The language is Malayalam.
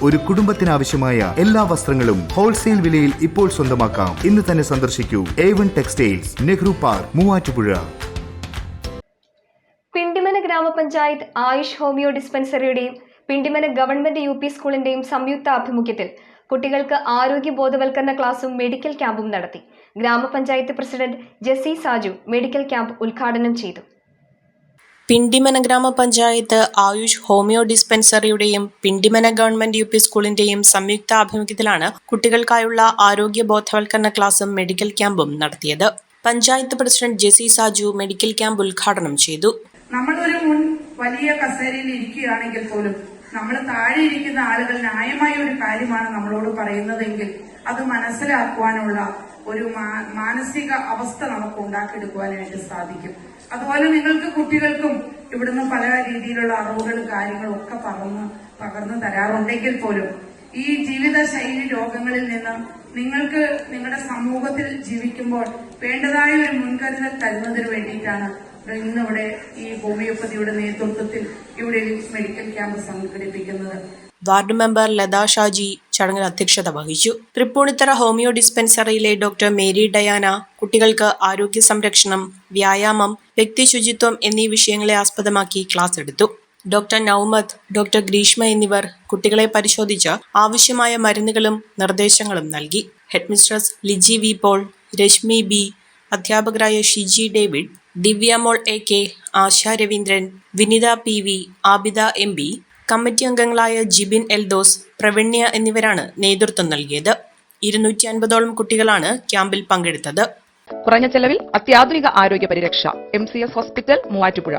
ഒരു കുടുംബത്തിനാവശ്യമായ എല്ലാ വസ്ത്രങ്ങളും ഹോൾസെയിൽ വിലയിൽ ഇപ്പോൾ സ്വന്തമാക്കാം. ഇന്ന് തന്നെ സന്ദർശിക്കൂ A1 textiles, Nehru park, Muvattupuzha. Pindimana ഗ്രാമപഞ്ചായത്ത് ആയുഷ് ഹോമിയോ ഡിസ്പെൻസറിയുടെയും പിണ്ടിമന ഗവൺമെന്റ് UP സ്കൂളിന്റെയും സംയുക്ത ആഭിമുഖ്യത്തിൽ കുട്ടികൾക്ക് ആരോഗ്യ ബോധവൽക്കരണ ക്ലാസും മെഡിക്കൽ ക്യാമ്പും നടത്തി. ഗ്രാമപഞ്ചായത്ത് president Jessy Saju medical camp ഉദ്ഘാടനം ചെയ്തു. പിണ്ടിമന ഗ്രാമപഞ്ചായത്ത് ആയുഷ് ഹോമിയോ ഡിസ്പെൻസറിയുടെയും പിണ്ടിമന ഗവൺമെന്റ് UP സ്കൂളിന്റെയും സംയുക്ത ആഭിമുഖ്യത്തിലാണ് കുട്ടികൾക്കായുള്ള ആരോഗ്യ ബോധവൽക്കരണ ക്ലാസും മെഡിക്കൽ ക്യാമ്പും നടത്തിയത്. Panchayat president Jessy Saju medical camp ഉദ്ഘാടനം ചെയ്തു. നമ്മളൊരു മുൻ വലിയ കസേരയിൽ ഇരിക്കുകയാണെങ്കിൽ പോലും നമ്മൾ താഴെ ഇരിക്കുന്ന ആളുകൾ ന്യായമായ ഒരു കാര്യമാണ് നമ്മളോട് പറയുന്നതെങ്കിൽ അത് മനസ്സിലാക്കുവാനുള്ള ഒരു മാനസിക അവസ്ഥ നമുക്ക് ഉണ്ടാക്കിയെടുക്കുവാനായിട്ട് സാധിക്കും. അതുപോലെ നിങ്ങൾക്ക് കുട്ടികൾക്കും ഇവിടുന്ന് പല രീതിയിലുള്ള അറിവുകളും കാര്യങ്ങളും ഒക്കെ പകർന്നു തരാറുണ്ടെങ്കിൽ പോലും ഈ ജീവിതശൈലി രോഗങ്ങളിൽ നിന്ന് നിങ്ങൾക്ക് നിങ്ങളുടെ സമൂഹത്തിൽ ജീവിക്കുമ്പോൾ വേണ്ടതായ ഒരു മുൻകരുതൽ തരുന്നതിന് വേണ്ടിയിട്ടാണ് ഇന്നിവിടെ ഈ ഹോമിയോപ്പതിയുടെ നേതൃത്വത്തിൽ ഇവിടെ മെഡിക്കൽ ക്യാമ്പ് സംഘടിപ്പിക്കുന്നത്. വാർഡ് മെമ്പർ ലത ഷാജി ചടങ്ങിൽ അധ്യക്ഷത വഹിച്ചു. തൃപ്പൂണിത്തറ ഹോമിയോ ഡിസ്പെൻസറിയിലെ ഡോക്ടർ മേരി ഡയാന കുട്ടികൾക്ക് ആരോഗ്യ സംരക്ഷണം, വ്യായാമം, വ്യക്തി ശുചിത്വം എന്നീ വിഷയങ്ങളെ ആസ്പദമാക്കി ക്ലാസ് എടുത്തു. ഡോക്ടർ നൌമത്ത്, ഡോക്ടർ ഗ്രീഷ്മ എന്നിവർ കുട്ടികളെ പരിശോധിച്ച് ആവശ്യമായ മരുന്നുകളും നിർദ്ദേശങ്ങളും നൽകി. Headmistress Liji V Paul, Reshmi B, അധ്യാപകരായ Shiji David, Divyamol AK, Asha Raveendran, Vinitha PV, Abida MB, committee അംഗങ്ങളായ ജിബിൻ എൽദോസ്, പ്രവണ്യ എന്നിവരാണ് നേതൃത്വം നൽകിയത്. 250ഓളം കുട്ടികളാണ് ക്യാമ്പിൽ പങ്കെടുത്തത്. കുറഞ്ഞ ചെലവിൽ അത്യാധുനിക ആരോഗ്യ പരിരക്ഷ. MCS hospital, Muvattupuzha.